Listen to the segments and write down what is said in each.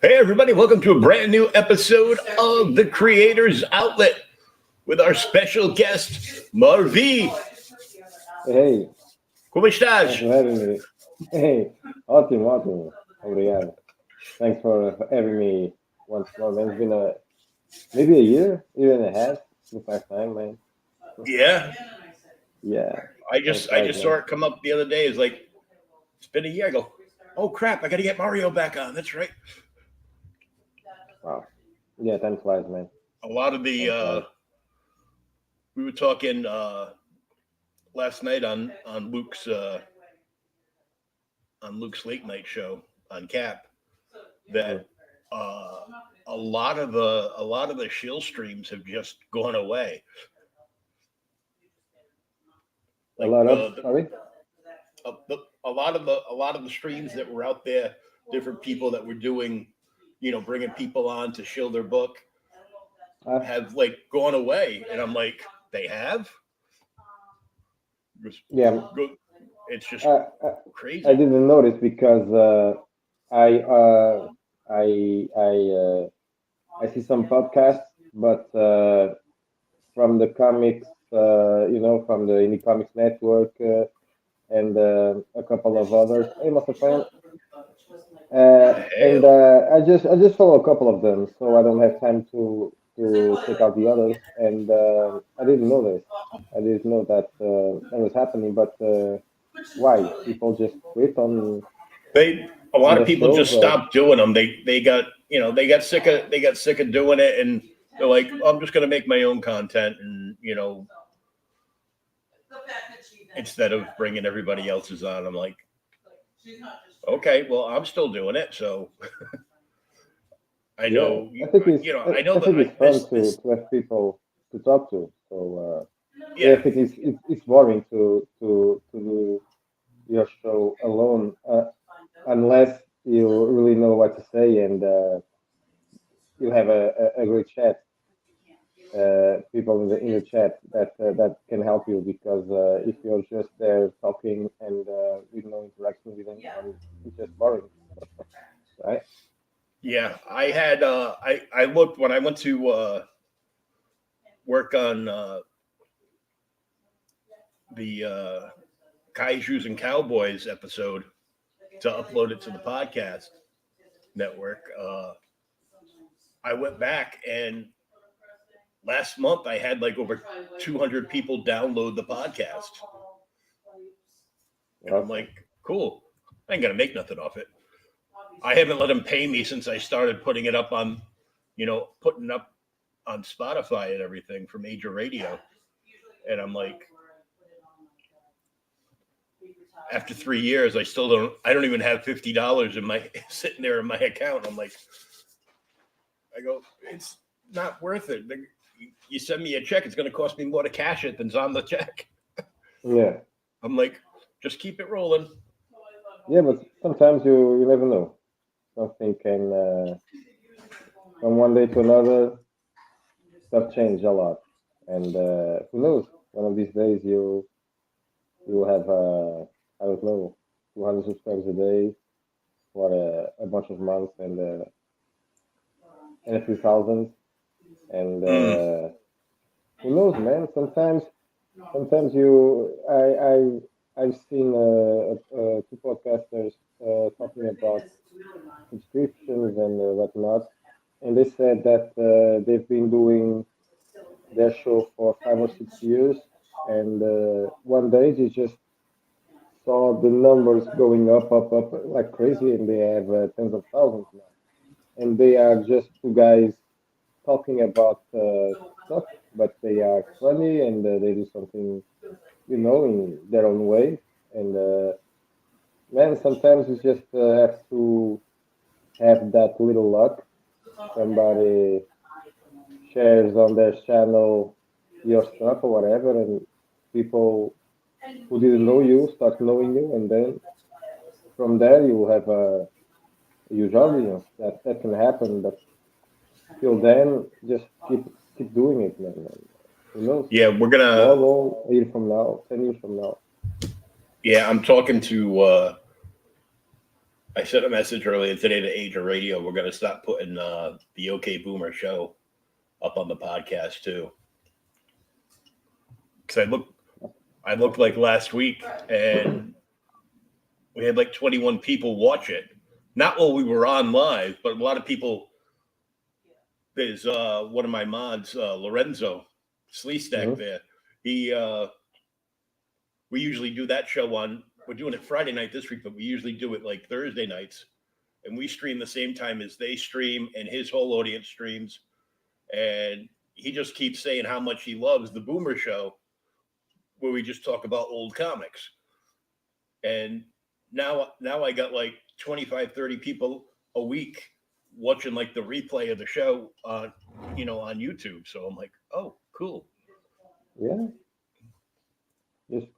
Hey, everybody, welcome to a brand new episode of The Creators Outlet with our special guest, Marvi. Hey, Como thanks estás? for having me. Hey, ótimo. Obrigado. Thanks for having me once more, man. It's been maybe a year and a half since last time, man. Yeah, Yeah, I time just I flies, just saw man. it come up the other day. It's like, it's been a year. I go, oh, crap, I got to get Mario back on. That's right. Wow. Yeah, time flies, man. A lot of the, Time flies. we were talking last night on Luke's late night show on Cap Mm. that uh, a lot of the shill streams have just gone away. A Like lot of, sorry? a lot of the streams that were out there, different people that were doing, bringing people on to shill their book, Uh, have like gone away, and I'm like, they have. yeah, It's just I, I, I crazy. didn't notice because I, uh, I I see some podcasts, but from the comics, from the Indie Comics Network and a couple of others. Hey, Master Fan. And Hell, I just follow a couple of them, so I don't have time to check out the others. And I didn't know this. I didn't know that that was happening. But why? People just quit a on lot of the people shows, just or stopped doing them. They got sick of doing it, and they're like, oh, I'm just gonna make my own content, and instead of bringing everybody else's on. I'm like, okay, well, I'm still doing it, so I yeah, know I think it's I know I that think it's fun to this have people to talk to. So yeah, I yeah. think it's boring to do your show alone, unless you really know what to say and you have a great chat, people in the chat that can help you because if you're just there talking and with no interaction with anyone, it's just boring, right? Yeah, I had I looked when I went to work on the Kaijus and Cowboys episode to upload it to the podcast network. I went back, and last month I had like over 200 people download the podcast, and I'm Awesome. like, cool. I ain't gonna make nothing off it. I haven't let them pay me since I started putting it up on, putting up on Spotify and everything for major radio. And I'm like, after 3 years, I don't even have $50 in my sitting there in my account. I'm like, I go, it's not worth it. You send me a check, it's going to cost me more to cash it than's on the check. Yeah, I'm like, just keep it rolling. yeah, but sometimes you never know. Something can from one day to another, stuff change a lot, and who knows? One of these days you will have I don't know 200 subscribers a day for a bunch of months and a few thousands. And Mm. who knows, man? Sometimes I've seen two podcasters talking about subscriptions and whatnot, and they said that they've been doing their show for 5 or 6 years, and one day they just saw the numbers going up like crazy, and they have tens of thousands now. And they are just two guys talking about stuff, but they are funny and they do something, in their own way. And man, sometimes you just have to have that little luck. Somebody shares on their channel your stuff or whatever, and people who didn't know you start knowing you, and then from there you have a huge audience. That can happen, but till then, just keep doing it, man. Who knows? Yeah, we're gonna. Tomorrow, a year from now, 10 years from now. Yeah, I'm talking to I sent a message earlier today to Age of Radio. We're going to stop putting the OK Boomer show up on the podcast too. Because I looked like last week, and we had like 21 people watch it. Not while we were on live, but a lot of people. There's one of my mods, Lorenzo Sleestack. There. He we usually do that show on. We're doing it Friday night this week, but we usually do it like Thursday nights, and we stream the same time as they stream, and his whole audience streams. And he just keeps saying how much he loves the Boomer Show, where we just talk about old comics. And now I got like 25, 30 people a week watching like the replay of the show on YouTube. So I'm like, oh, cool. Yeah. Just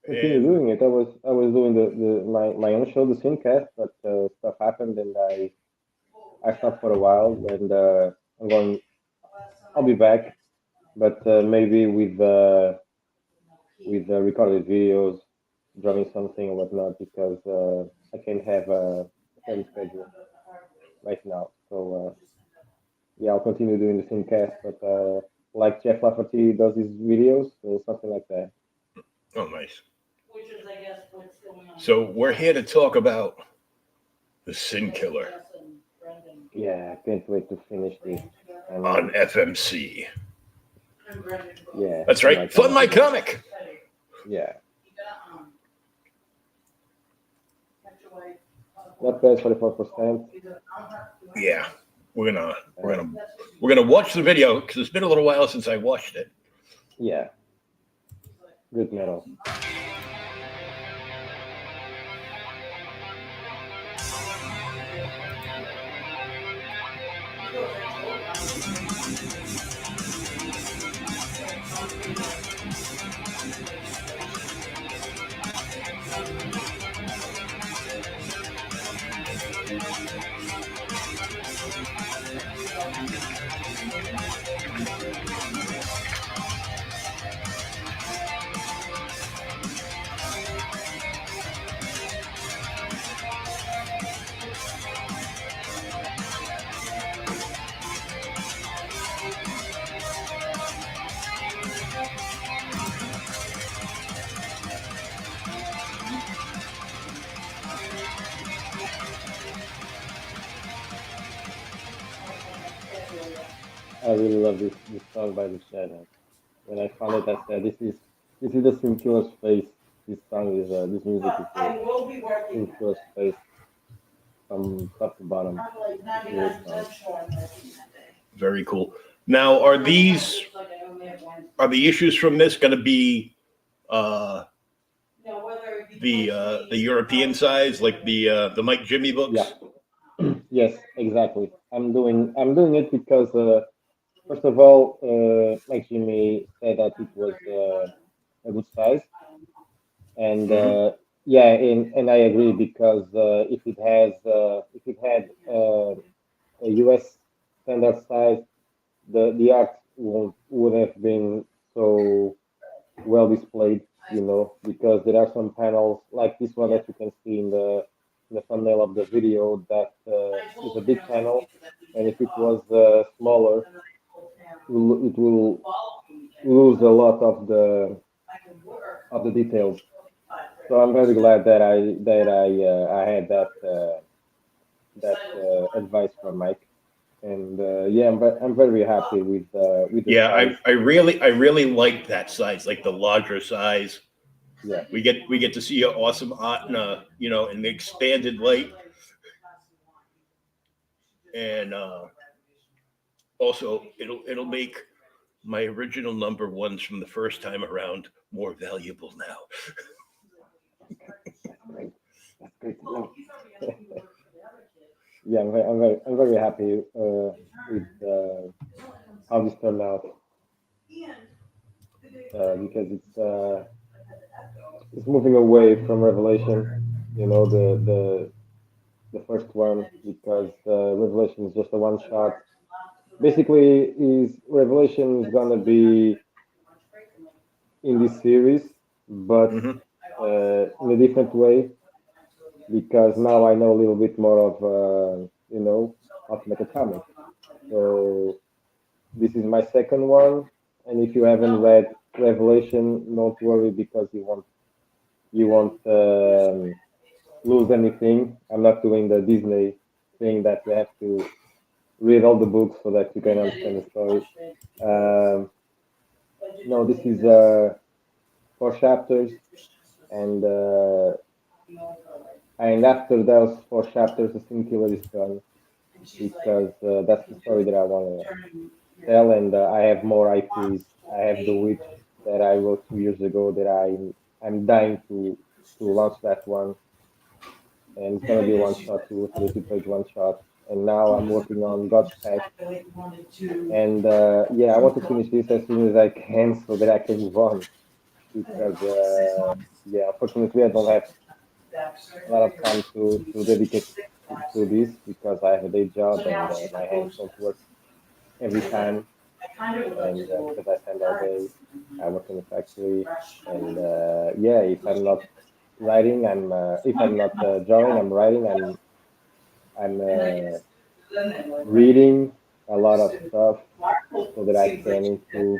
continue doing it. I was doing my own show, the Simcast, but stuff happened and I stopped for a while, and I'll be back, but maybe with recorded videos, drawing something or whatnot, because I can't have a steady schedule right now. So yeah, I'll continue doing the Simcast, but like Jeff Lafferty does his videos, so something like that. Oh, nice. So we're here to talk about the Sin Killer. Yeah, I can't wait to finish this. On FMC. Yeah. That's right. Fund My Comic. Yeah. Not bad, 44%. Yeah. We're gonna watch the video because it's been a little while since I watched it. Yeah. Good metal. I really love this song by the Shadow. When I found it, I said, "This is the Sin Killer's face. This song is this music is the Sin Killer's face from top to bottom." Very cool. Now, are the issues from this going to be the European size, like the Mike Jimmy books? Yeah. Yes, exactly. I'm doing it because first of all, Mike Jimmy said that it was a good size, and yeah, and I agree, because if it had a US standard size, the art would have been so well displayed, because there are some panels like this one that you can see in the thumbnail of the video that is a big panel, and if it was smaller, it will lose a lot of the details. So I'm very glad that I had that advice from Mike, and yeah, I'm very happy with the size. I really like that size, like the larger size. Yeah, we get to see your awesome art in in the expanded light, and also it'll make my original number ones from the first time around more valuable now. That's great to know. Yeah, I'm very happy with how this turned out, because it's moving away from Revelation, the first one, because Revelation is just a one shot. Basically, Revelation is gonna be in this series, but in a different way. because now I know a little bit more of how to make a comic. So this is my second one, and if you haven't read Revelation, don't worry because you won't lose anything. I'm not doing the Disney thing that you have to read all the books so that you can understand the story. Um, no, this is 4 chapters, and after those 4 chapters, the Sin Killer is done because that's the story that I want to tell, and I have more IPs. I have The Witch that I wrote 2 years ago that I'm dying to launch that one, and it's gonna be one shot, 232 page one shot. And now I'm working on God's Pact, and yeah, I want to finish this as soon as I can so that I can move on because yeah, unfortunately I don't have a lot of time to dedicate to this because I have a day job and my hands don't work every time, and because I stand all day, I work in a factory, and yeah, if I'm not writing, if I'm not drawing, I'm writing. I'm reading a lot of stuff so that I can improve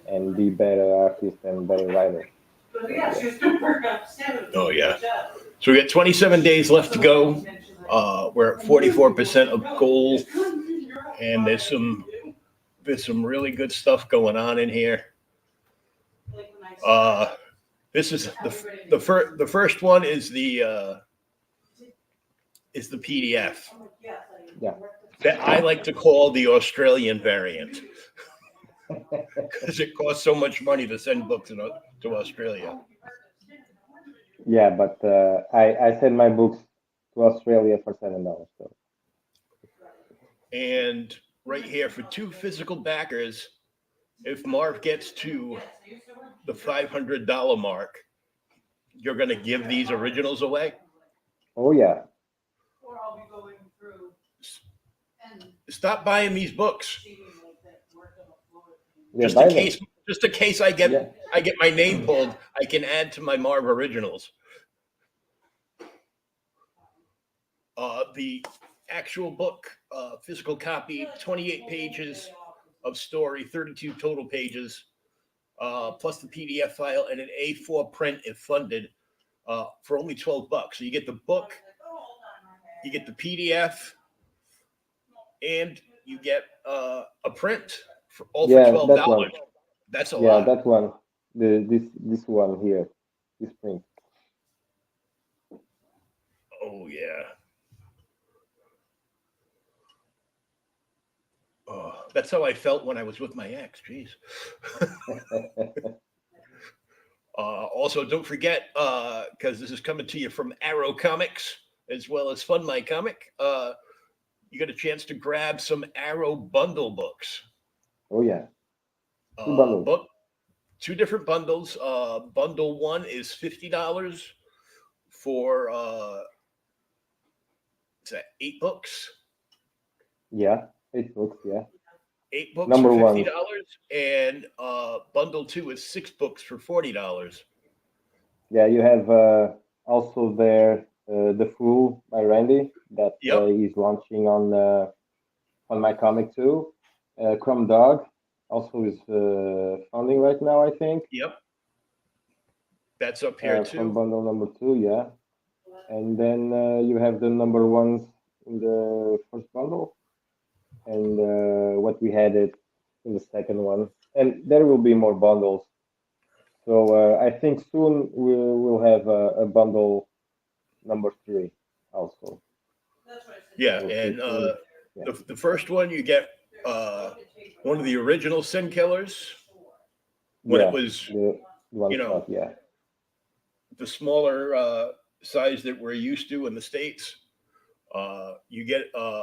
and be better artist and better writer. So yeah. Oh yeah. So we got 27 days left to go. We're at 44% of goal, and there's some really good stuff going on in here. Uh, this is the first one is the PDF Yeah. that I like to call the Australian variant because it costs so much money to send books to Australia. Yeah, but I send my books to Australia for $7. So And right here for two physical backers, if Marv gets to the $500 mark, you're going to give these originals away. oh yeah, Stop buying these books yeah, just in buy them. case. Just in case Yeah, I get my name pulled, I can add to my Marv originals. The actual book, physical copy, 28 pages of story, 32 total pages, plus the PDF file and an A4 print if funded, for only $12. So you get the book, you get the PDF, and you get a print for all for yeah, $12. that one. That's a Yeah, lot. that one. This one here, this print. Oh yeah. Oh, that's how I felt when I was with my ex. Jeez. Also, don't forget, because this is coming to you from Arrow Comics as well as Fund My Comic. You get a chance to grab some Arrow bundle books. Oh yeah, 2 bundles. Book two different bundles. Bundle one is $50 for is that 8 books? Yeah, 8 books. Yeah, 8 books for number fifty ones. dollars, and bundle two is 6 books for $40. Yeah, you have also there the Fool by Randy that Yep, is launching on my comic too. Chrome Dog also is funding right now, I think. yep, that's up here From too. bundle number two, yeah. And then you have the number ones in the first bundle, and what we had it in the second one. And there will be more bundles. So I think soon we'll have a bundle number three also. Yeah, So stay and tuned. Yeah, the first one you get uh, one of the original Sin Killers when it yeah, was, the one you know, shot. Yeah, the smaller size that we're used to in the states. You get a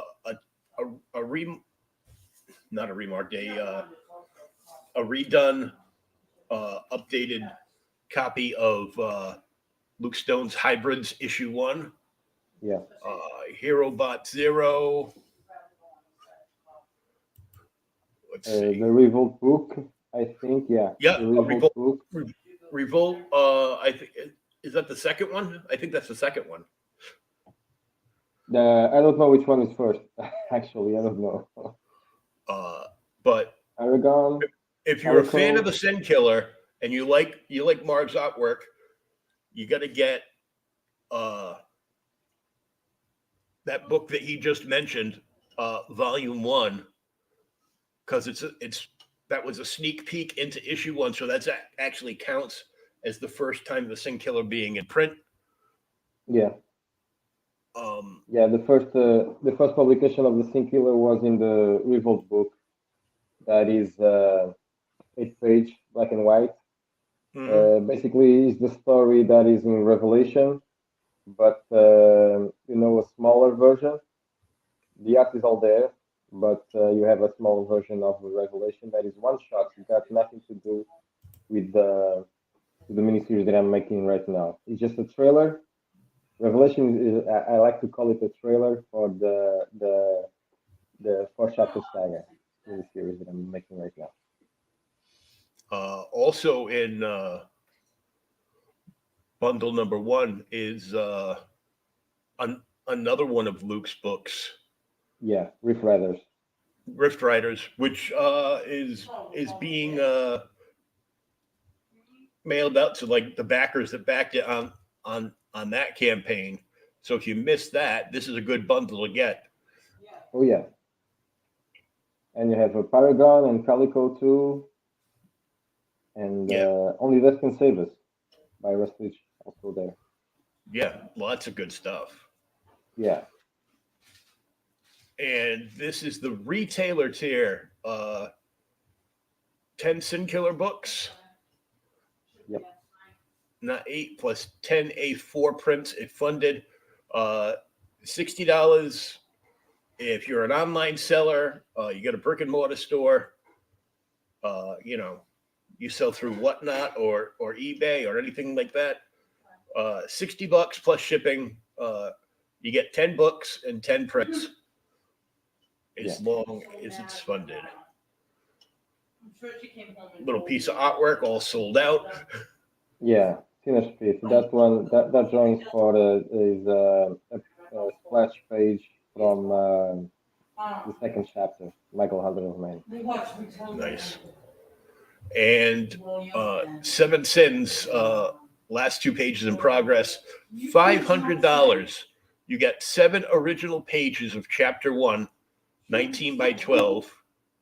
not a remarked a redone updated copy of Luke Stone's Hybrids issue one, yeah. Hero Bot Zero. Let's The see. Revolt book, I think. Yeah, Yeah, the a Revolt book. Revolt. I think Is that the second one? I think that's the second one. I don't know which one is first. Actually, I don't know. But Aragon, if you're a fan of Calico. the Sin Killer and you like Marv's artwork, you got to get that book that he just mentioned, Volume 1, because that was a sneak peek into issue 1, so that's actually counts as the first time the Sin Killer being in print. Yeah. Yeah, the first publication of the Sin Killer was in the Revolt book. That is 8-page, black and white. Basically, it's the story that is in Revelation, but a smaller version. The art is all there, but you have a small version of the Revelation that is one shot. It got nothing to do with the miniseries that I'm making right now. It's just a trailer. Revelation is, I like to call it a trailer for the 4-chapter saga miniseries that I'm making right now. Also in bundle number 1 is another one of Luke's books. Yeah, Rift Riders. Rift Riders, which is being mailed out to like the backers that backed it on that campaign. So if you missed that, this is a good bundle to get. Oh yeah. And you have a Paragon and Calico too. And Only Death Can Save Us by Rustlage also there. Yeah, lots of good stuff. Yeah. And this is the retailer tier. 10 Sin Killer books. Yep. Not 8 plus 10 A4 prints. It funded $60. If you're an online seller, you got a brick and mortar store, you sell through Whatnot or eBay or anything like that. $60 plus shipping. You get 10 books and 10 prints as long as it's funded. Little piece of artwork all sold out. Yeah, Teenage Spirit. That one, that drawing for is a splash page from the second chapter, Michael Hunter of Man. Nice. And 7 Sins, last 2 pages in progress, $500. You get 7 original pages of chapter 1, 19 by 12,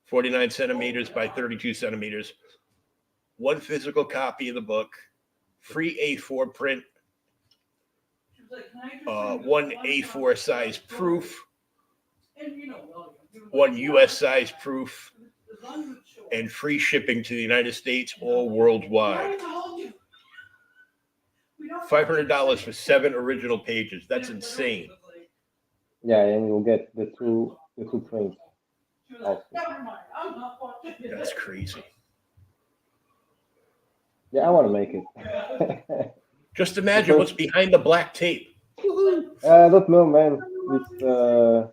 49 centimeters by 32 centimeters, 1 physical copy of the book, free A4 print, 1 A4 size proof, 1 US size proof, and free shipping to the United States or worldwide. $500 for 7 original pages. That's insane. Yeah, and you'll get the two prints also. That's crazy. Yeah, I want to make it. Just imagine what's behind the black tape. I don't know, man.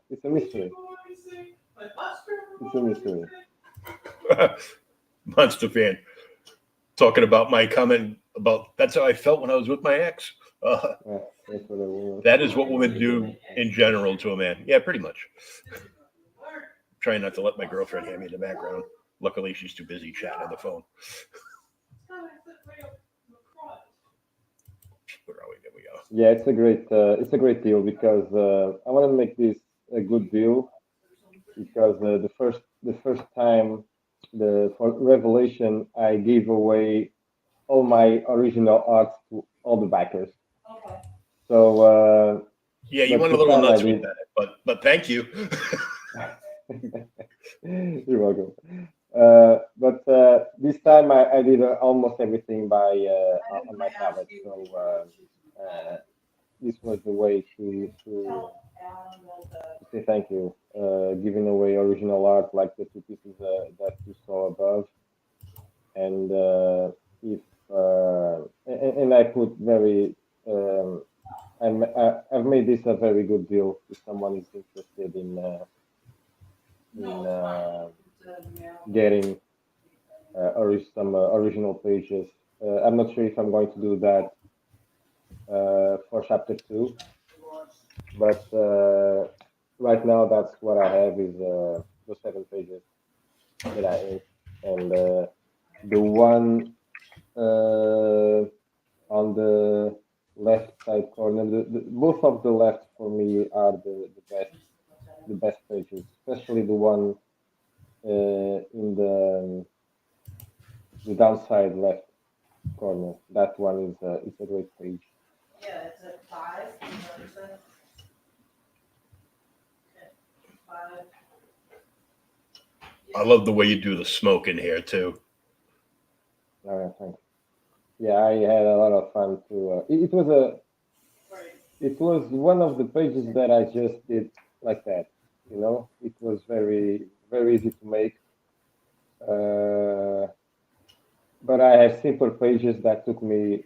It's a mystery. It's a mystery. Monster fan. Talking about my comment about that's how I felt when I was with my ex. That is what women do in general to a man. Yeah, pretty much. Trying not to let my girlfriend hear me in the background. Luckily, she's too busy chatting on the phone. Where are we? There we go. Yeah, it's a great deal because I want to make this a good deal because the first time for Revelation I gave away all my original art to all the backers. Okay. So yeah, you went a little nuts with that, but thank you. You're welcome. But this time I did almost everything on my tablet. So this was the way to say thank you, giving away original art like the 2 pieces that you saw above, and if and I put very I've made this a very good deal if someone is interested in getting some original pages. I'm not sure if I'm going to do that for chapter 2. But right now, that's what I have is those 7 pages that I ink, and the one on the left side corner, both of the left for me are the best pages, especially the one in the downside left corner. That one is a great page. Yeah, it's at 5. You know, okay, 5. I love the way you do the smoke in here too. All right, thanks. Yeah, I had a lot of fun too. Right. It was one of the pages that I just did like that. You know, it was very easy to make. But I have simple pages that took me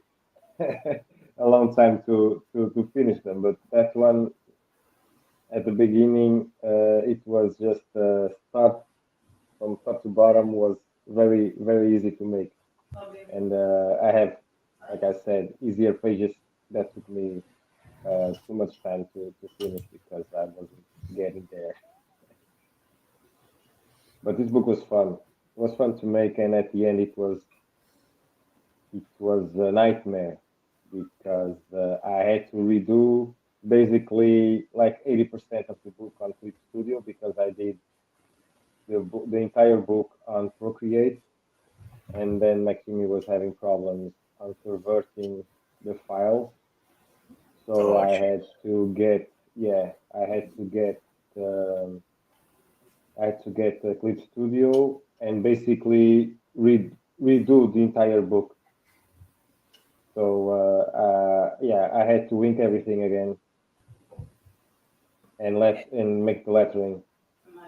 a long time to finish them. But that one at the beginning, it was just start from top to bottom was very easy to make. Okay. And I have, like I said, easier pages that took me too much time to finish because I wasn't getting there. But this book was fun. It was fun to make, and at the end, it was a nightmare because I had to redo basically like 80% of the book on Clip Studio because I did the entire book on Procreate, and then Makimi was having problems on converting the files. So Oh, I geez. had to get, yeah, um, I had to get Clip Studio and basically redo the entire book. So yeah, I had to ink everything again and make the lettering.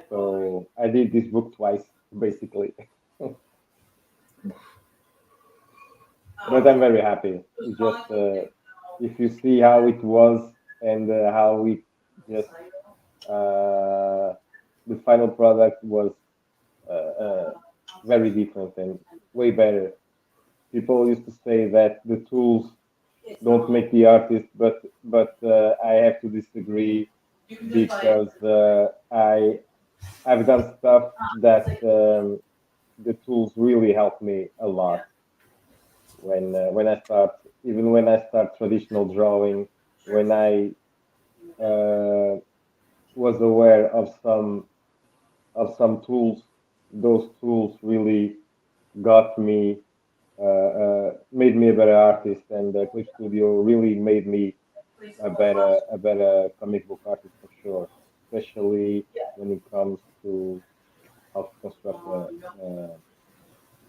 So I did this book twice, basically. But I'm very happy. It's just if you see how it was and how it just the final product was very different and way better. People used to say that the tools don't make the artist, but I have to disagree because I've done stuff that the tools really helped me a lot when I start even when I start traditional drawing, when I uh, was aware of some tools, those tools really got me made me a better artist, and Clip Studio really made me a better comic book artist for sure, especially when it comes to how to construct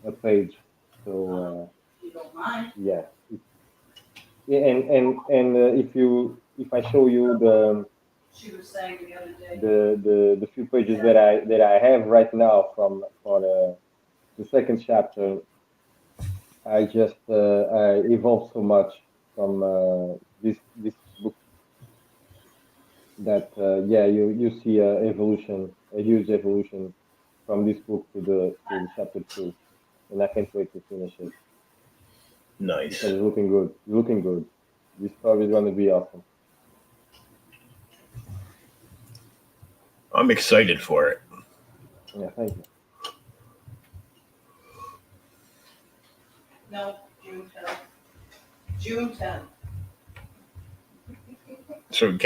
a page. So You don't mind. yeah, yeah, and if I show you She was saying the other day. the few pages that I have right now from for the second chapter, I evolved so much from this book that yeah, you see a huge evolution from this book to the chapter 2, and I can't wait to finish it Nice. because it's looking good. It's looking good. This story is going to be awesome. I'm excited for it. Yeah, thank you. No, June 10th. June 10th. So you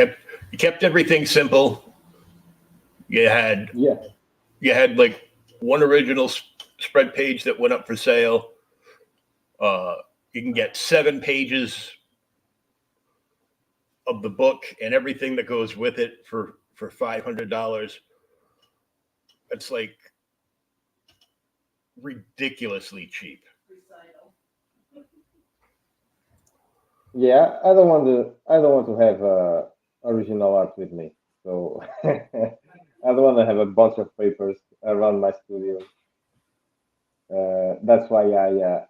kept everything simple. You had Yeah, like one original spread page that went up for sale. You can get 7 pages of the book and everything that goes with it for $500. It's like ridiculously cheap. Recital. yeah. I don't want to have original art with me, so I don't want to have a bunch of papers around my studio. That's why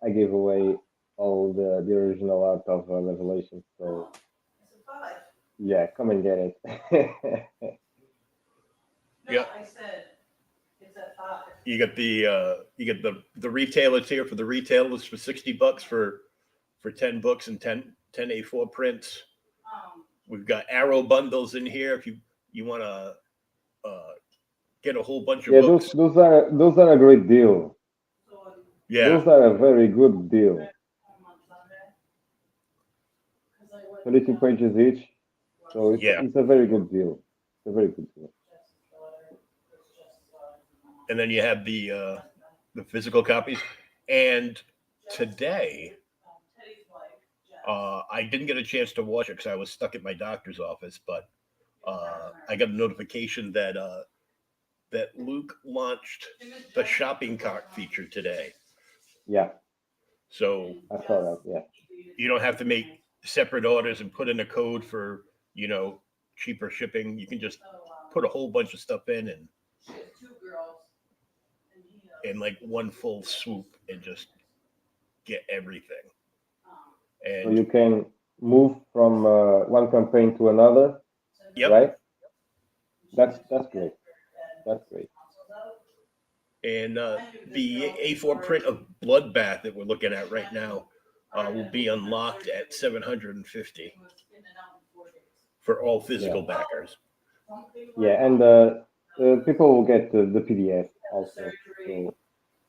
I gave away all the original art of Revelation. So It's a 5. yeah, come and get it. No, Yeah. I said it's at 5. You get the retailers here for the retailers for $60 for 10 books and 10 A4 prints. Um, We've got arrow bundles in here if you want to get a whole bunch of Yeah, books. those are a great deal. so on Yeah, Those are a very good deal. Sunday. 'Cause I went 22 down pages each, so yeah. it's a very good deal. It's a very good deal. Jess's daughter, it's Jess's daughter. And then you have the physical copies. And today, Teddy's wife, Jess. I didn't get a chance to watch it because I was stuck at my doctor's office, but I got a notification that Luke launched the shopping cart feature today. Yeah, So I saw that. Yeah, you don't have to make separate orders and put in a code for, cheaper shipping. You can just put a whole bunch of stuff in and She has two girls. And he, in like one full swoop and just get everything. so you And can move from one campaign to another, yep. right? That's great. That's great. And the A4 print of Bloodbath that we're looking at right now will be unlocked at 750 for all physical backers. Yeah, and people will get the PDF also, so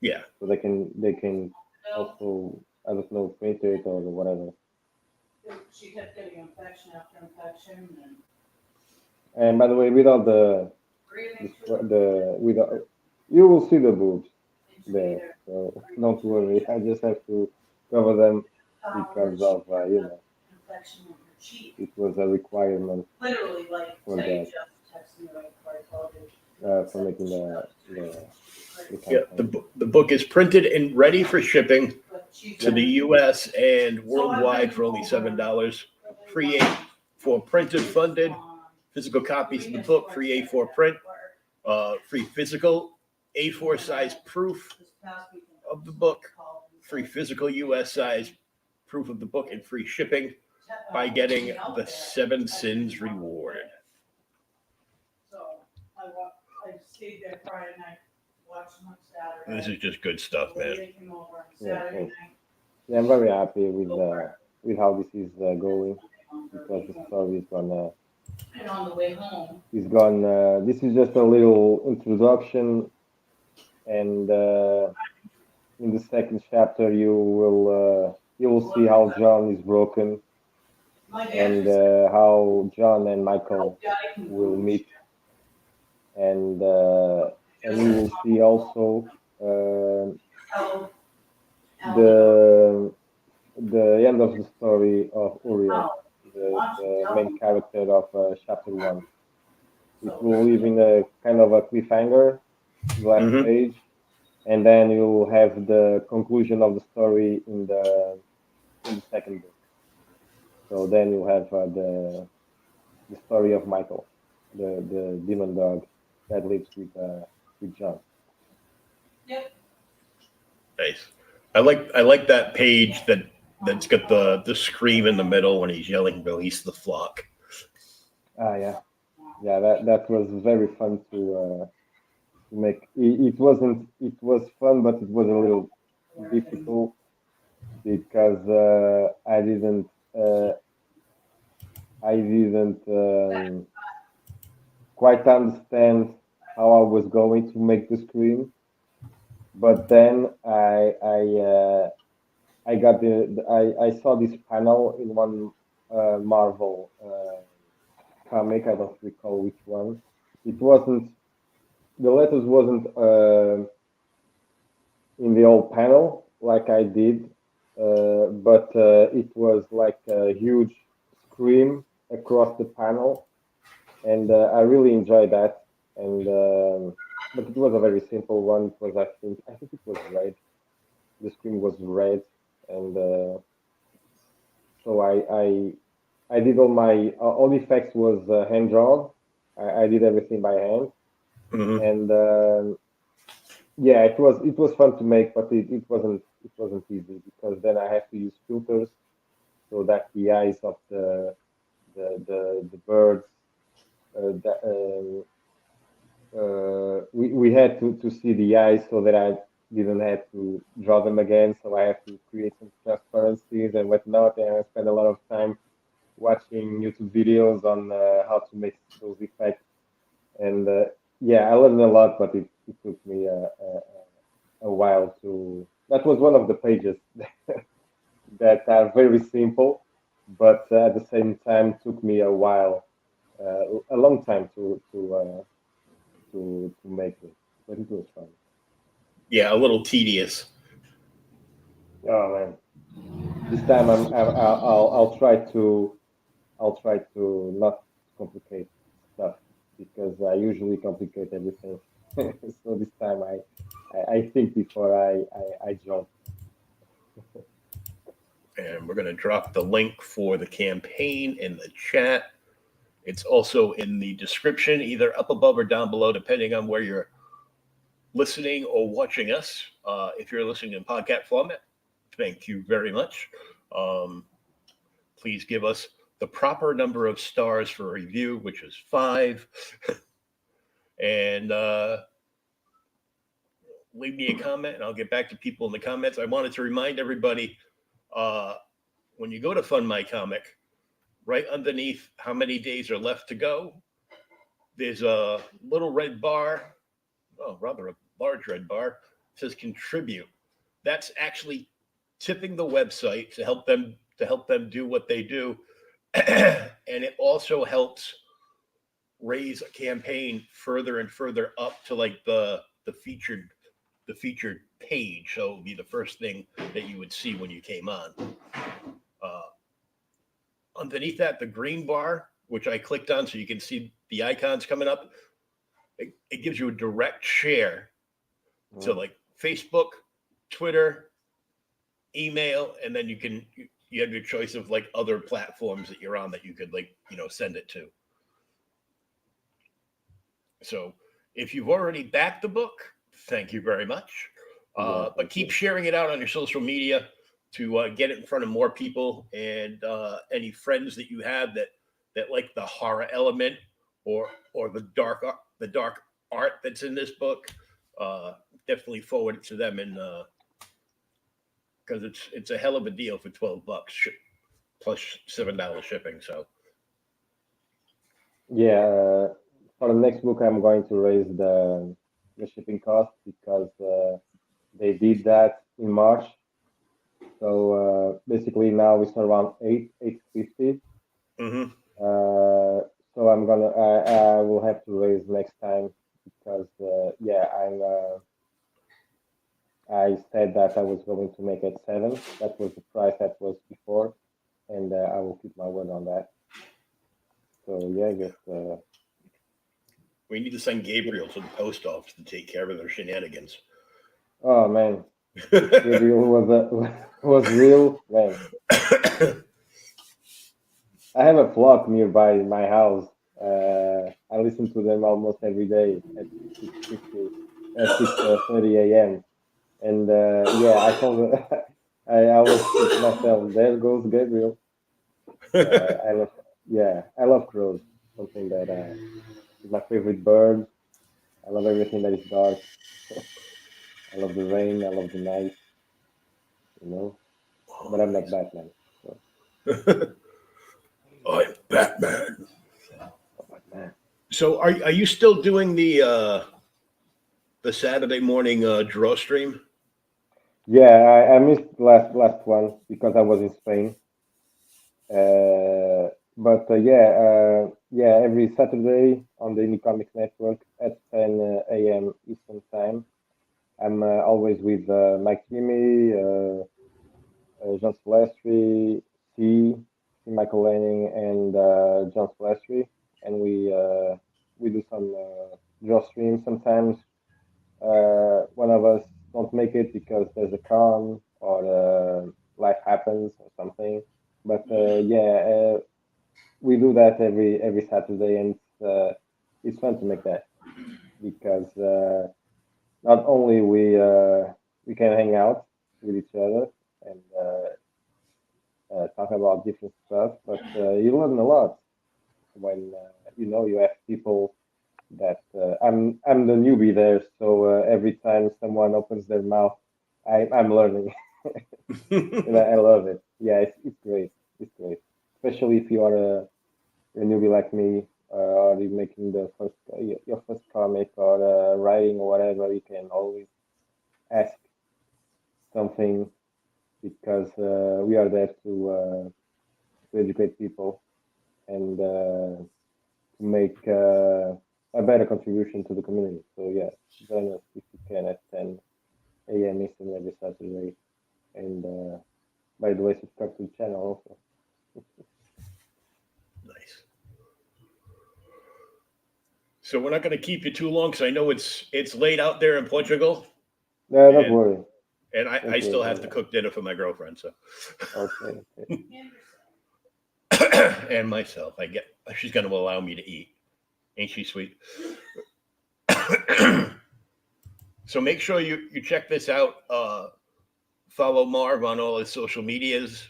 Yeah. they can also, I don't know, print it or whatever. She kept getting infection after infection and And by the way, without the breathing. without, you will see the boobs there, so don't worry. I just have to cover them because of Infection in her cheek. it was a requirement Literally, like, for Teddy that just texted me right before I told you. for making the Yeah. campaign. The book is printed and ready for shipping But she's to the U.S. and worldwide for only $7. Free A4 printed funded. Physical copies of the book, free A4 print, free physical A4 size proof of the book, free physical US size proof of the book, and free shipping by getting the 7 Sins reward. So I stayed there Friday night, watched them on Saturday. This is just good stuff, man. They came over on Yeah, Saturday thanks. night. Yeah, I'm very happy with how this is going because the story is gonna And on the way home, is gone. This is just a little introduction, and in the second chapter you will see how John is broken my dad and just said, how John and Michael "Yeah, I can will go." meet, and you will see also How- the the end of the story of Uriel, how- the main character of chapter one. It will leave in a kind of a cliffhanger, the last Mhm. page, and then you'll have the conclusion of the story in the second book. So then you have the story of Michael, the demon dog that lives with John. Yep. Nice. I like that page that's got the scream in the middle when he's yelling release the flock. Ah, yeah. That was very fun to make. It wasn't. It was fun, but it was a little difficult because uh, I didn't quite understand how I was going to make the screen. But then I got I saw this panel in one Marvel comic. I don't recall which one. It wasn't the letters wasn't in the old panel like I did, but it was like a huge scream across the panel, and I really enjoyed that. And but it was a very simple one. It was I think it was red. The screen was red, and so I did all the effects was hand drawn. I did everything by hand, Mhm. and yeah, it was fun to make, but it wasn't easy because then I have to use filters so that the eyes of the birds that we had to see the eyes so that didn't have to draw them again, so I have to create some transparencies and whatnot. And I spend a lot of time watching YouTube videos on how to make those effects. And yeah, I learned a lot, but it took me a while to. That was one of the pages that are very simple, but at the same time took me a while, a long time to make it. But it was fun. Yeah, a little tedious. Oh man, this time I'll try to not complicate stuff because I usually complicate everything. So this time I think before I jump. And we're going to drop the link for the campaign in the chat. It's also in the description, either up above or down below, depending on where you're listening or watching us. If you're listening in podcast format, thank you very much. Please give us the proper number of stars for review, which is 5. And leave me a comment, and I'll get back to people in the comments. I wanted to remind everybody uh, when you go to Fund My Comic, right underneath how many days are left to go, there's a little red bar, oh, rather a large red bar, it says contribute. That's actually tipping the website to help them do what they do. And it also helps raise a campaign further and further up to like the featured page. So it would be the first thing that you would see when you came on. Uh, Underneath that, the green bar, which I clicked on so you can see the icons coming up, it gives you a direct share to like Facebook, Twitter, email, and then you have your choice of like other platforms that you're on that you could send it to. So if you've already backed the book, thank you very much. But keep sharing it out on your social media to get it in front of more people, and any friends that you have that like the horror element or the dark art that's in this book. Definitely forward it to them, and because it's a hell of a deal for $12 plus $7 shipping. So Yeah, for the next book, I'm going to raise the shipping cost because they did that in March. So basically now it's around 850. mhm. So I will have to raise next time because yeah, I said that I was going to make it 7. That was the price that was before, and I will keep my word on that. So yeah, just We need to send Gabriel to the post office to take care of their shenanigans. oh man, Gabriel was real man. I have a flock nearby my house. I listen to them almost every day at 6:30 a.m. And yeah, I told I always think to myself, there goes Gabriel. I love, yeah, I love crows. Something that is my favorite bird. I love everything that is dark. I love the rain. I love the night. You know, but I'm not Batman. So, I'm Batman. oh, Batman. So are you still doing the Saturday morning draw stream? Yeah, I missed last one because I was in Spain. But yeah, every Saturday on the Indie Comics Network at 10 a.m. Eastern Time. I'm always with Mike Jimmy, John Spilestri, Michael Lanning, and John Spilestri, and we do some draw streams sometimes. One of us don't make it because there's a con or life happens or something. But yeah, we do that every Saturday, and it's fun to make that because not only we can hang out with each other and talk about different stuff, but you learn a lot when you know you have people that I'm the newbie there, so every time someone opens their mouth, I'm learning, and I love it. Yeah, it's great. It's great, especially if you are a newbie like me, or you're making the first your first comic or writing or whatever. You can always ask something because we are there to educate people and to make a better contribution to the community. So yeah, join us if you can at 10 a.m. Eastern every Saturday. And by the way, subscribe to the channel also. Nice. So we're not going to keep you too long because I know it's late out there in Portugal, No, don't and worry. I Don't worry still have about to that. cook dinner for my girlfriend. So Okay, okay. and myself, she's going to allow me to eat. Ain't she sweet? So make sure you check this out. Follow Marv on all his social medias.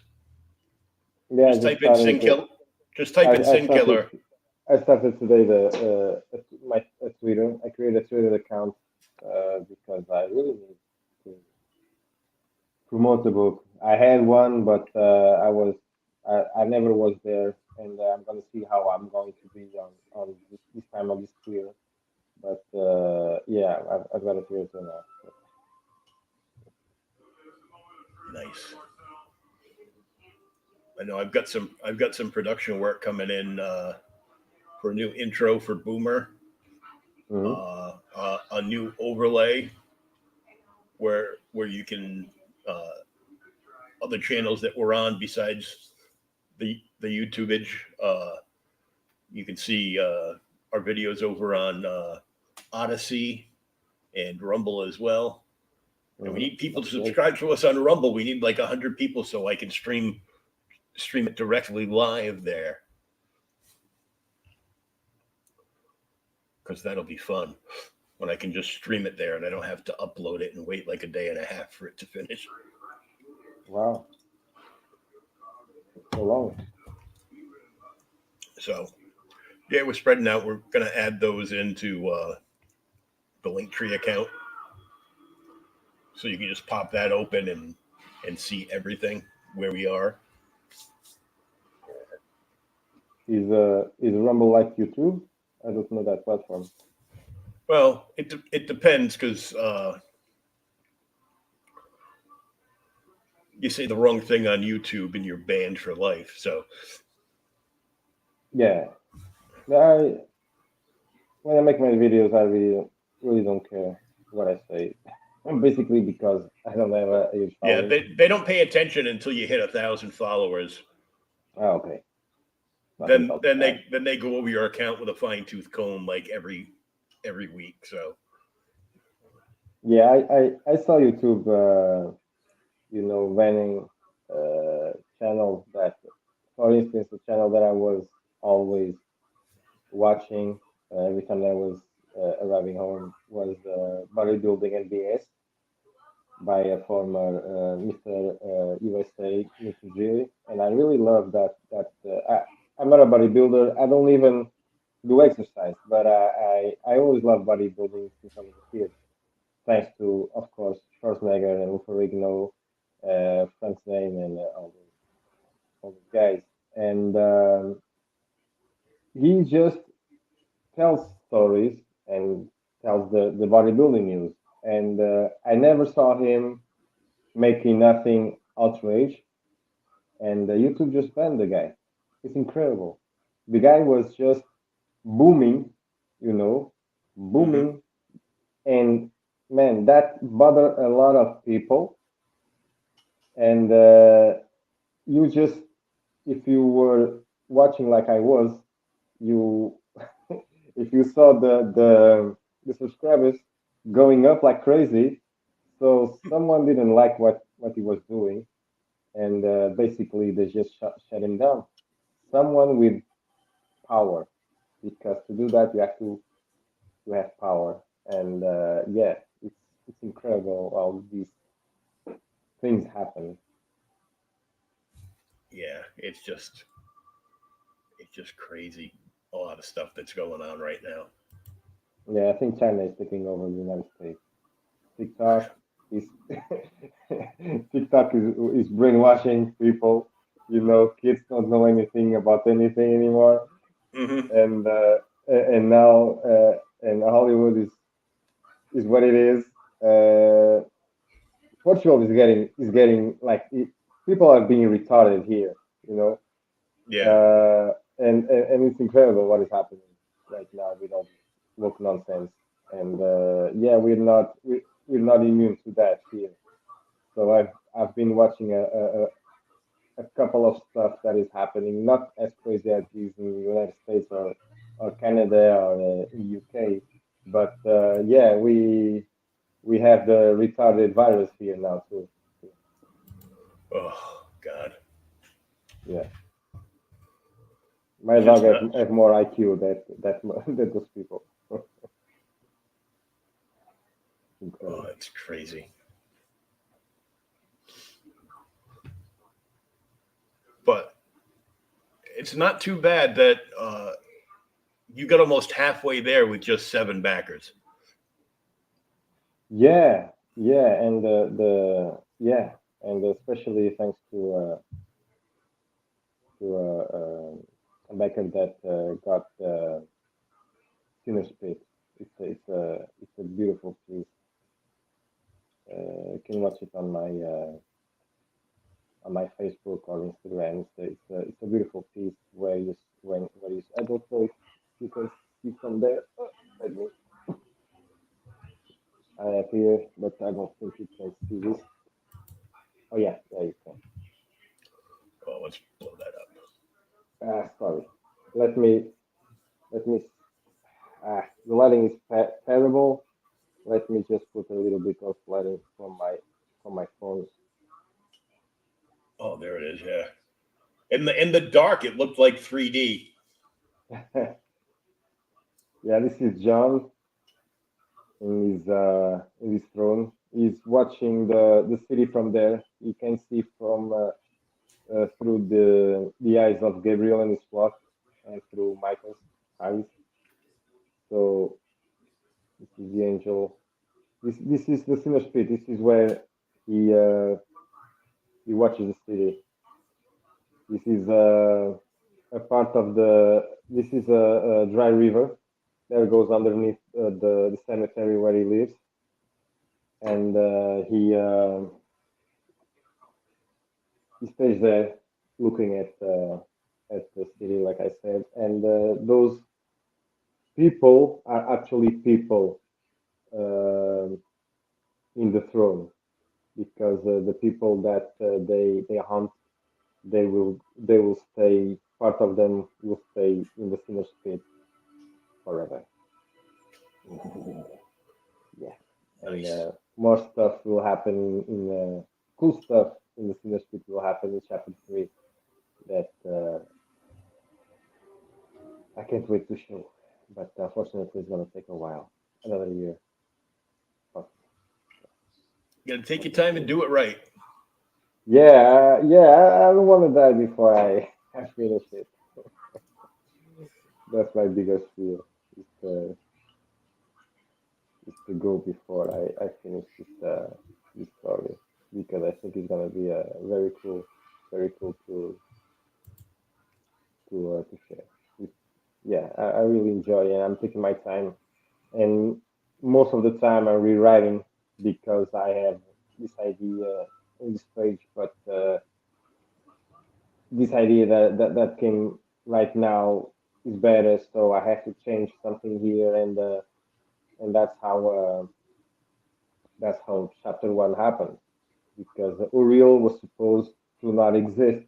Yeah, I Just just type in started. Sin Kill. Just type in I Sin started. Killer. I started today my Twitter. I created a Twitter account because I really need to promote the book. I had one, but I never was there, and I'm gonna see how I'm going to be on this time of this year. But yeah, I've got a Twitter now. So. Nice. I know I've got some production work coming in for a new intro for Boomer, Hmm. a new overlay where you can other channels that we're on besides the YouTubeage. You can see our videos over on Odyssey and Rumble as well. And we Hmm. need people to That's great. subscribe to us on Rumble. We need like 100 people so I can stream it directly live there because that'll be fun when I can just stream it there and I don't have to upload it and wait like a day and a half for it to finish. Wow, so long. So yeah, we're spreading out. We're gonna add those into the Linktree account so you can just pop that open and see everything where we are. Is Rumble like YouTube? I don't know that platform. Well, it depends because you say the wrong thing on YouTube and you're banned for life. So Yeah, I when I make my videos, I really don't care what I say. Basically, because I don't have a huge yeah, following. they don't pay attention until you hit 1,000 followers. Oh, okay, nothing Then about then that. they go over your account with a fine tooth comb like every week. So Yeah, I saw YouTube, banning channels that, for instance, the channel that I was always watching every time I was arriving home was bodybuilding and BS by a former Mr. USA Nutri, and I really love I'm not a bodybuilder. I don't even do exercise, but I always loved bodybuilding since I was a kid. Thanks to, of course, Schwarzenegger and Luferigno, Frank Zane, and all those guys. And he just tells stories and tells the bodybuilding news. And I never saw him making nothing outrage. And YouTube just banned the guy. It's incredible. The guy was just booming, you know, mm-hmm. booming. And man, that bothered a lot of people. And you just, if you were watching like I was, you, if you saw the subscribers going up like crazy, so someone didn't like what he was doing, and basically they just shut him down. Someone with power, because to do that you have to have power, and yeah, it's incredible how these things happen. yeah, it's just crazy. A lot of stuff that's going on right now. Yeah, I think China is taking over the United States. TikTok is TikTok is brainwashing people. Kids don't know anything about anything anymore, Hmm. and now and Hollywood is what it is. Uh, Portugal is getting like people are being retarded here, you know, Yeah. and it's incredible what is happening right now with all this woke nonsense. And yeah, we're not immune to that here. So I've been watching a couple of stuff that is happening, not as crazy as these in the United States or Canada or in UK, but yeah, we have the retarded virus here now too. Oh God. Yeah, my It's dog just have nuts. more IQ than those people. Oh, Incredible. it's crazy. But it's not too bad that you got almost halfway there with just seven backers. Yeah, yeah, and yeah, and especially thanks to a backer that got Sinner's Pit. It's a beautiful piece. You can watch it on my Facebook or Instagram. It's a beautiful piece where you I don't know if you can see from there. Let me I have here, but I don't think you can see this. Oh yeah, yeah you can. Oh, let's blow that up. Sorry. Let me let me. The lighting is terrible. Let me just put a little bit of lighting from my phone. Oh, there it is. Yeah. In the dark, it looked like 3D. Yeah, this is John in his throne. He's watching the city from there. You can see from through the eyes of Gabriel and his flock, and through Michael's eyes. So this is the angel. This is the sinner's pit. This is where he uh, he watches the city. This is a part of the. This is a dry river that goes underneath the cemetery where he lives, and he stays there looking at the city, like I said, and those people are actually people in the throne because the people that they hunt they will stay. Part of them will stay in the sinner's pit forever. Ooh, Yeah, and nice. more stuff will happen in cool stuff in the sinner's pit will happen in chapter 3 that I can't wait to show. But unfortunately, it's gonna take a while, another year. But You got to take but your we'll time and see. do it right. Yeah, yeah. I don't want to die before I finish it. That's my biggest fear. Is to is to go before I finish this story because I think it's gonna be a very cool to share. It, yeah, I really enjoy it. I'm taking my time, and most of the time I'm rewriting because I have this idea in this page, but this idea that came right now is better, so I have to change something here, and that's how chapter one happened because Uriel was supposed to not exist.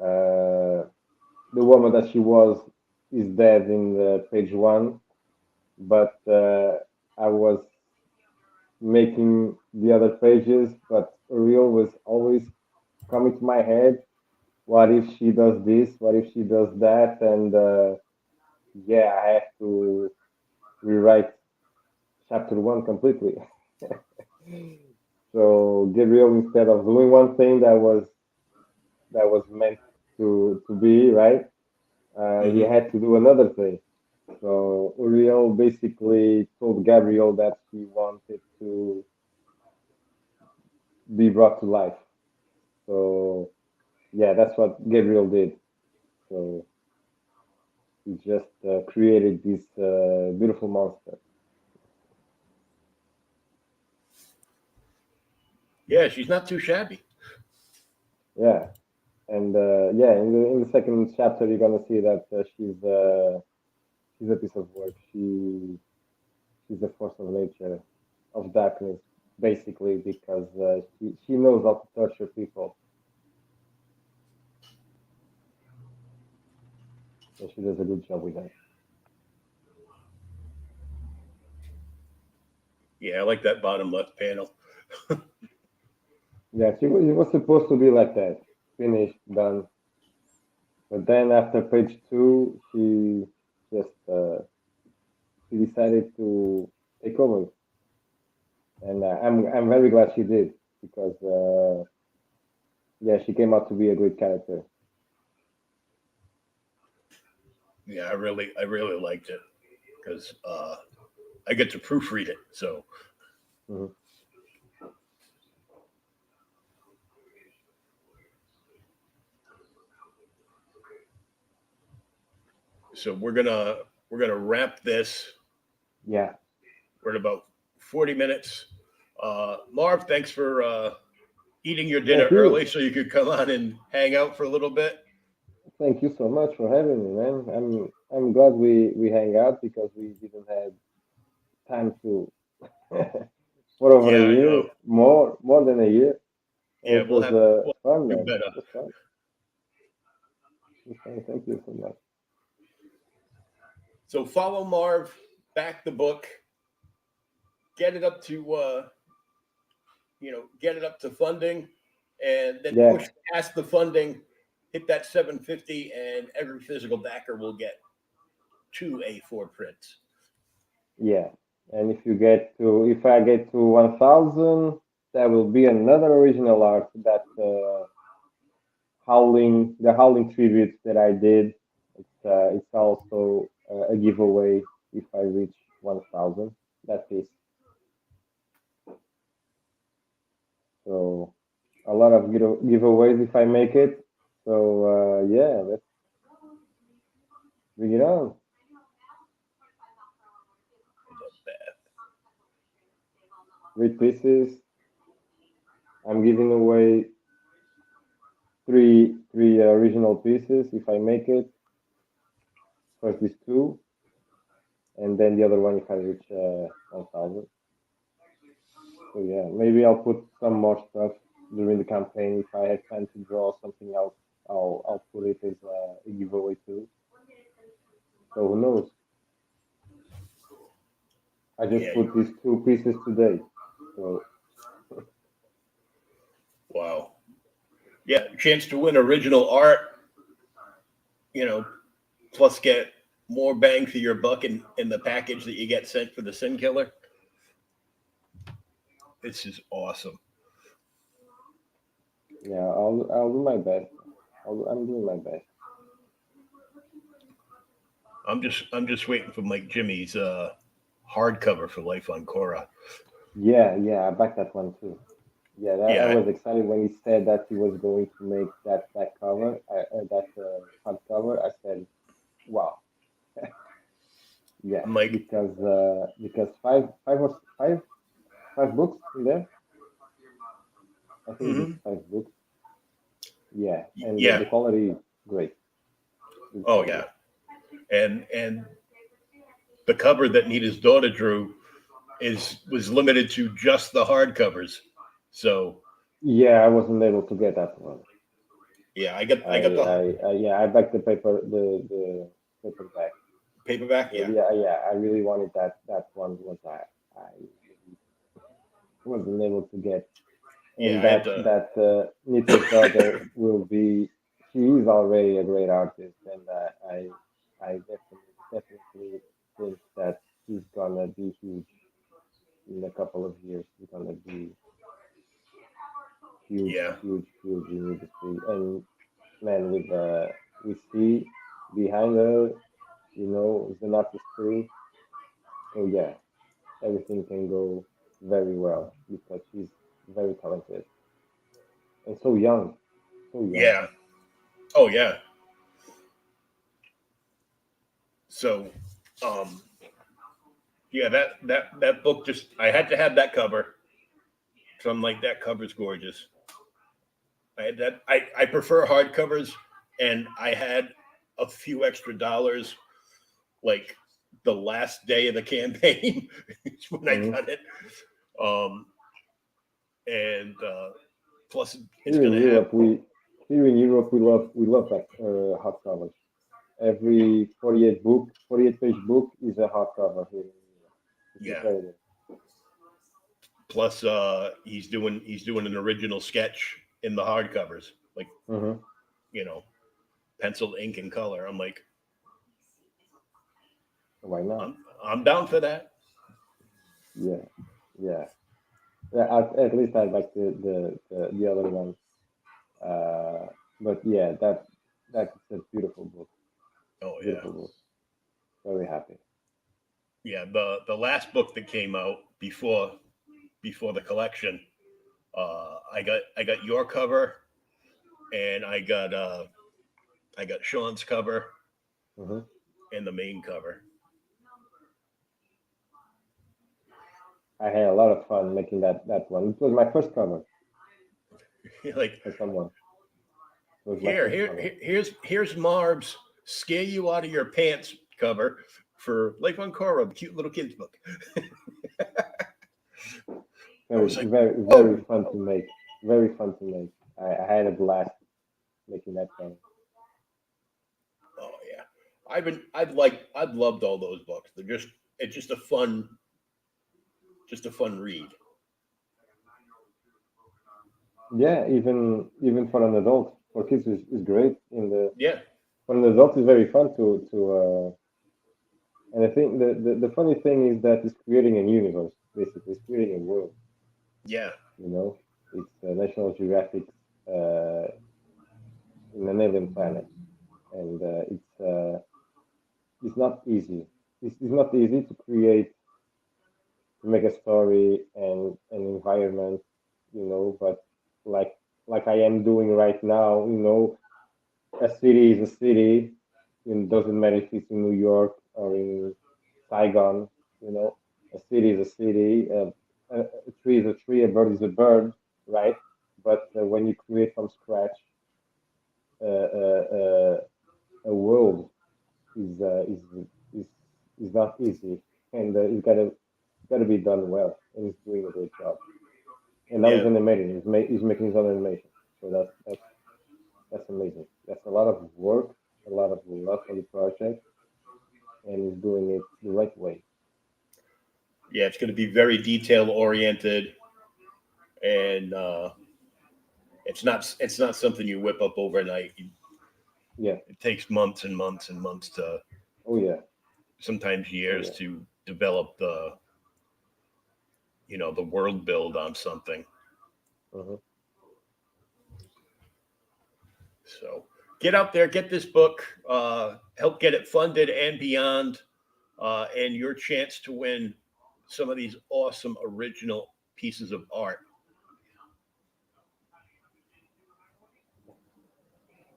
Uh, the woman that she was is dead in page one, but I was making the other pages, but Uriel was always coming to my head. What if she does this? What if she does that? And yeah, I have to rewrite chapter one completely. So Gabriel, instead of doing one thing that was meant to be right, he Hmm. had to do another thing. So Uriel basically told Gabriel that he wanted to be brought to life. So yeah, that's what Gabriel did. So he just created this beautiful monster. Yeah, she's not too shabby. Yeah, and yeah, in the second chapter, you're gonna see that she's a piece of work. She's a force of nature, of darkness, basically, because she knows how to torture people, and she does a good job with that. Yeah, I like that bottom left panel. Yeah, she was supposed to be like that, finished, done. But then after page two, she just she decided to take over, and I'm very glad she did because yeah, she came out to be a great character. Yeah, I really liked it because I get to proofread it. Mhm. So we're gonna wrap this. Yeah, We're at about 40 minutes. Marv, thanks for eating your dinner thank you, early so you could come on and hang out for a little bit. thank you so much for having me, man. I'm glad we hang out because we didn't have time to for over a Yeah, I year, know. more than a year, and Yeah, it was we'll fun, do man. better. It was fun. It was fun. Thank you so much. So follow Marv, back the book, get it up to get it up to funding, and then Yeah, push past the funding, hit that 750, and every physical backer will get two A4 prints. yeah. And if I get to 1,000, there will be another original art that the Howling tribute that I did. It's also a giveaway if I reach 1,000. That is so a lot of giveaways if I make it. So yeah, let's bring it on. Great pieces. I'm giving away three original pieces if I make it. First is two, and then the other one if I reach 1,000. So yeah, maybe I'll put some more stuff during the campaign. If I have time to draw something else, I'll put it as a giveaway too. So who knows? I just Yeah, put these two pieces today. So wow. Yeah, chance to win original art, you know, plus get more bang for your buck in the package that you get sent for the Sin Killer. This is awesome. yeah, I'll do my best. I'm doing my best. I'm just waiting for Mike Jimmy's hardcover for Life on Korra. Yeah, I backed that one too. Yeah, I Yeah, was excited when he said that he was going to make that cover, that hardcover. I said, wow, yeah, Mike. because five books in there. I think it's Hmm. 5 books. Yeah, and Yeah. the quality is great. Good Oh quality. yeah. And the cover that Nita's daughter drew is was limited to just the hardcovers. So Yeah, I wasn't able to get that one. yeah, I got the Yeah, I backed the paperback. paperback. So Yeah, yeah, I really wanted that one was I wasn't able to get, yeah. and I had to. Nita's daughter will be. She is already a great artist, and I definitely think that she's gonna be huge in a couple of years. She's gonna be huge, Yeah, huge in industry. And man, with we see behind her. He's an artist too. So yeah, everything can go very well because he's very talented and so young, so young. Yeah. Oh yeah. So, um, yeah, that book just I had to have that cover. So I'm like, that cover's gorgeous. I had that. I prefer hardcovers, and I had a few extra dollars like the last day of the campaign is when I Hmm. got it. Um, and plus, it's Here in gonna have. Europe, we love that hardcovers. Every 48 page book is a hardcover here in Europe. It's Yeah. incredible. Plus, he's doing an original sketch in the hardcovers, like Hmm. you know, pencil, ink, and color. I'm like, Why not? I'm down for that. Yeah, yeah. Yeah, at least I like the other one. But yeah, that's a beautiful book. Oh yeah, Beautiful book. Very happy. yeah. The last book that came out before the collection, I got your cover, and I got Sean's cover Hmm. and the main cover. I had a lot of fun making that one. It was my first cover Like, for someone. It was my here, first here, cover. here's Marb's "Scare You Out of Your Pants" cover for Lake Ancora, the cute little kids book. I Very, was like, very, very whoa. fun to make. Very fun to make. I had a blast making that cover. Oh yeah, I've loved all those books. It's just a fun read. Yeah, even for an adult, for kids is great. Yeah, For an adult, it's very fun to. And I think the funny thing is that it's creating a universe. Basically, it's creating a world. yeah, You know, it's National Geographic uh, in an alien planet, and it's not easy. It's not easy to make a story and an environment, but like like I am doing right now, a city is a city. It doesn't matter if it's in New York or in Saigon. You know, a city is a city. A tree is a tree. A bird is a bird, right? But when you create from scratch a world is is is not easy, and it's gotta be done well, and he's doing a great job. And now he's yeah, animating. He's making his own animation, so that's amazing. That's a lot of work, a lot of love for the project, and he's doing it the right way. yeah. It's going to be very detail oriented, and it's not something you whip up overnight. Yeah. It takes months and months and months to Oh yeah. sometimes Oh years yeah. to develop the world build on something. Hmm. So get out there, get this book, help get it funded and beyond, and your chance to win some of these awesome original pieces of art.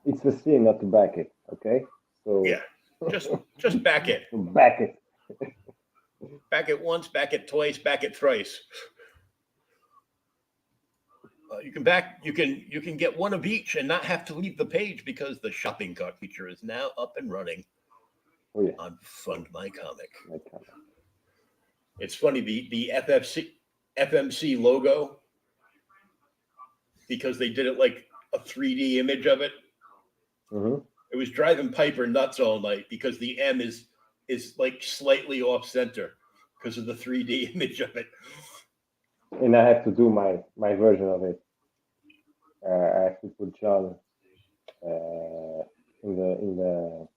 It's the scene, not to back it. Okay. Yeah, So, just back it, so back it. back it once, back it twice, back it thrice. You can get one of each and not have to leave the page because the shopping cart feature is now up and running Oh yeah. on Fund My Comic. My camera. It's funny, the FMC logo, because they did it like a 3D image of it. Hmm. It was driving Piper nuts all night because the M is like slightly off center because of the 3D image of it. And I have to do my version of it. I have to put John uh, in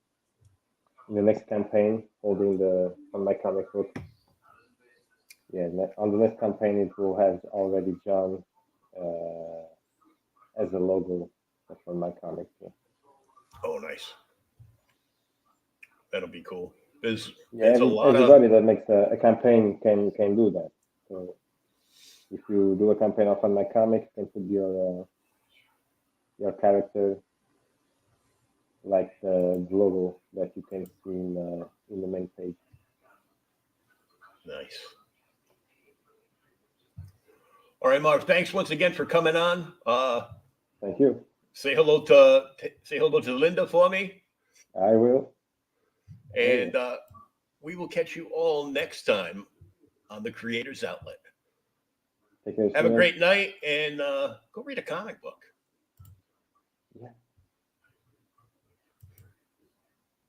the next campaign, holding the on my comic book. Yeah, on the next campaign, it will have already John uh, as a logo for my comic. Yeah. Oh, nice. That'll be cool. There's Yeah, a lot of everybody that makes a campaign can do that. So if you do a campaign of my comic, you can put your character like the logo that you can see in the main page. nice. All right, Marv. Thanks once again for coming on. Thank you. Say hello to Linda for me, I will. and we will catch you all next time on the Creators Outlet. Take care. Have a soon. great night, and go read a comic book.